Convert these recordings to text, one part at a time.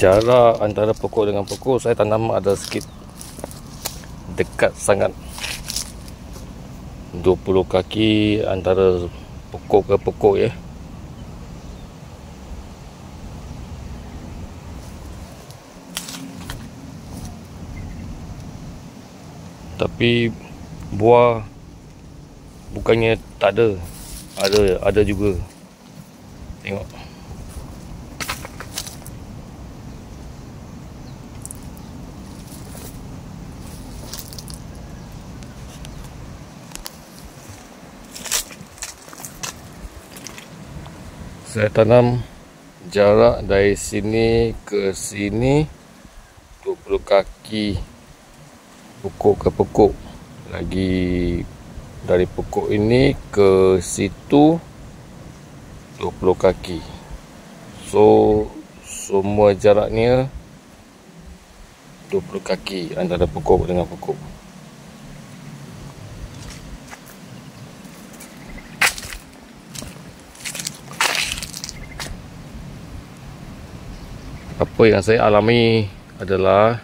Jarak antara pokok dengan pokok saya tanam ada sikit dekat sangat, 20 kaki antara pokok ke pokok ya. Tapi buah bukannya tak ada, ada juga. Tengok. Saya tanam jarak dari sini ke sini 20 kaki pokok ke pokok. Lagi dari pokok ini ke situ 20 kaki. So semua jaraknya 20 kaki antara pokok dengan pokok. Apa yang saya alami adalah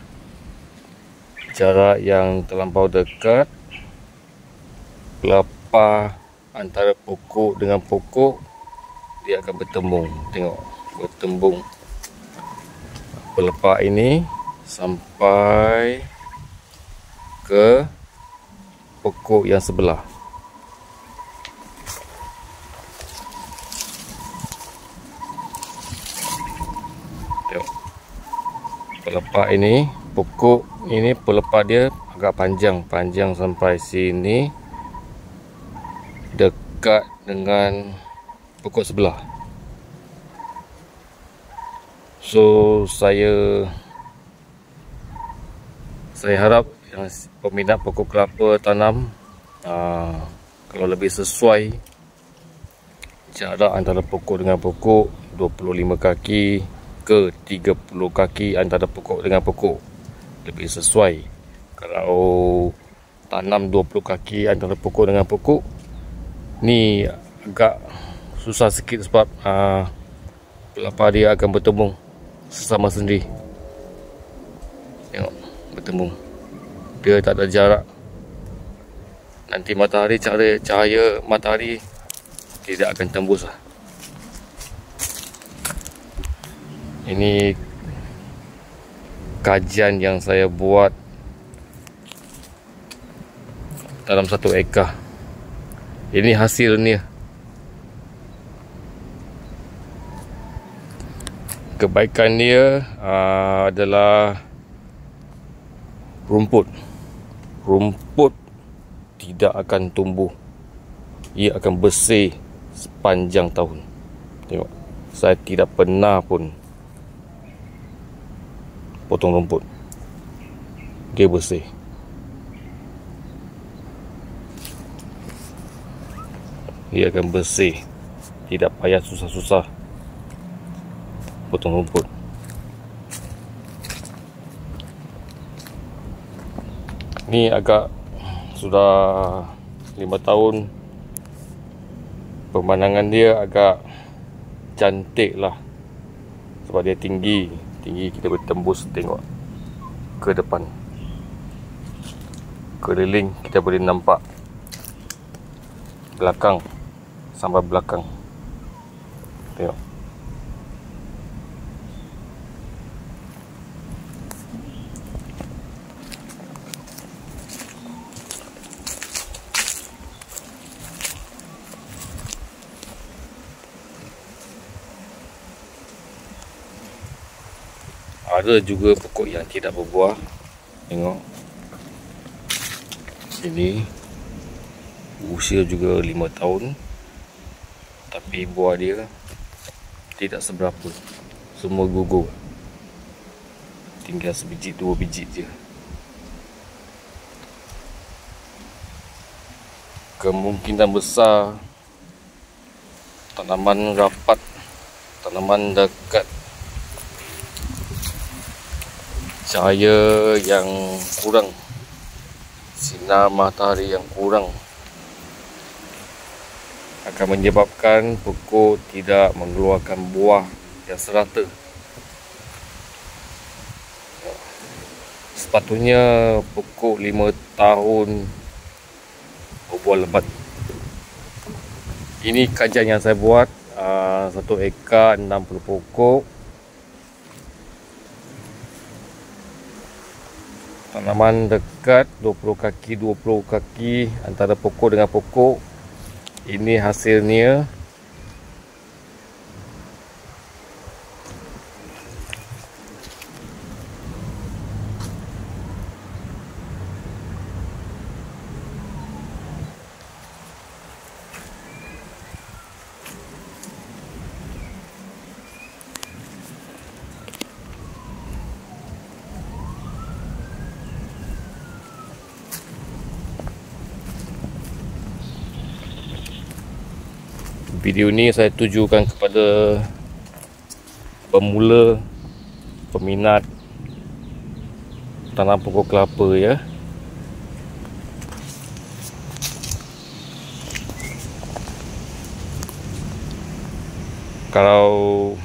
jarak yang terlampau dekat, pelepah antara pokok dengan pokok dia akan bertembung. Tengok, bertembung pelepah ini sampai ke pokok yang sebelah. Tengok, pelepah ini, pokok ini pelepah dia agak panjang sampai sini, dekat dengan pokok sebelah. So saya harap yang peminat pokok kelapa tanam, kalau lebih sesuai jarak antara pokok dengan pokok 25 kaki ke 30 kaki antara pokok dengan pokok, lebih sesuai. Kalau tanam 20 kaki antara pokok dengan pokok ni agak susah sikit sebab pelepah dia akan bertembung sesama sendiri. Tengok, bertembung. Dia tak ada jarak. Nanti matahari, cahaya matahari tidak akan tembus lah. Ini kajian yang saya buat dalam 1 ekar. Ini hasilnya. Kebaikan dia adalah rumput. Rumput tidak akan tumbuh. Ia akan bersih sepanjang tahun. Tengok, saya tidak pernah pun potong rumput. Dia bersih. Dia akan bersih. Tidak payah susah-susah potong rumput. Ni agak sudah 5 tahun. Pemandangan dia agak cantik lah, sebab dia tinggi. Kita bertembus tengok ke depan, keliling kita boleh nampak belakang sampai belakang. Tengok. Ada juga pokok yang tidak berbuah. Tengok. Ini usia juga 5 tahun. Tapi buah dia tidak seberapa. Semua gugur. Tinggal sebiji 2 biji je. Kemungkinan besar tanaman rapat, tanaman dekat cahaya yang kurang, sinar matahari yang kurang akan menyebabkan pokok tidak mengeluarkan buah yang serata. Sepatutnya pokok 5 tahun berbuah lebat. Ini kajian yang saya buat, 1 ekar 60 pokok. Tanaman dekat 20 kaki 20 kaki antara pokok dengan pokok. Ini hasilnya. Video ni saya tujukan kepada pemula, peminat tanam pokok kelapa ya. Kalau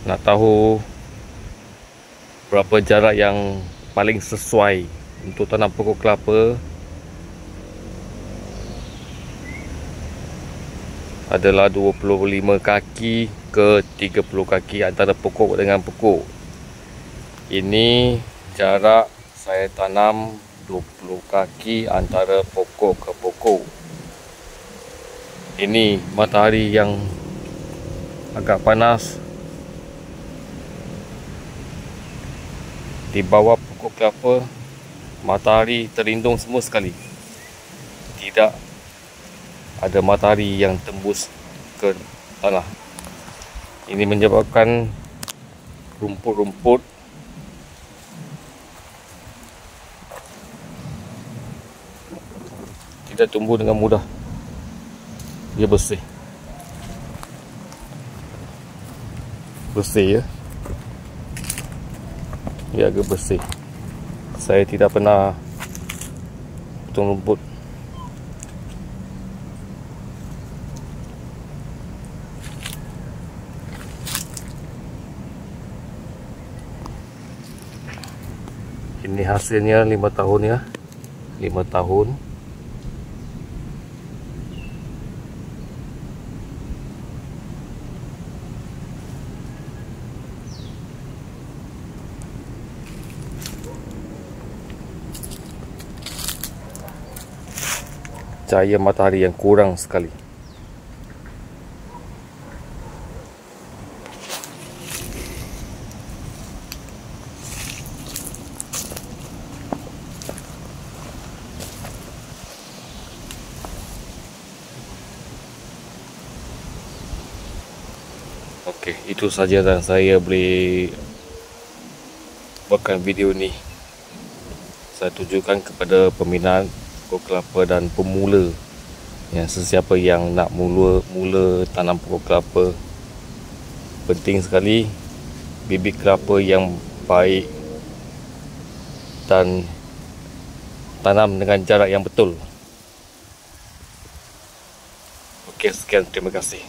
nak tahu berapa jarak yang paling sesuai untuk tanam pokok kelapa, adalah 25 kaki ke 30 kaki antara pokok dengan pokok. Ini jarak saya tanam 20 kaki antara pokok ke pokok. Ini matahari yang agak panas di bawah pokok kelapa, matahari terlindung semua sekali. Tidak ada matahari yang tembus ke tanah. Ini menyebabkan rumput-rumput tidak tumbuh dengan mudah. Dia bersih. Bersih ya. Dia agak bersih. Saya tidak pernah potong rumput. Ini hasilnya 5 tahun ya. 5 tahun. Cahaya matahari yang kurang sekali. Okey, itu saja dan saya boleh buatkan video ni. Saya tujukan kepada peminat pokok kelapa dan pemula, yang sesiapa yang nak mula tanam pokok kelapa. Penting sekali bibit kelapa yang baik dan tanam dengan jarak yang betul. Okey, sekian, terima kasih.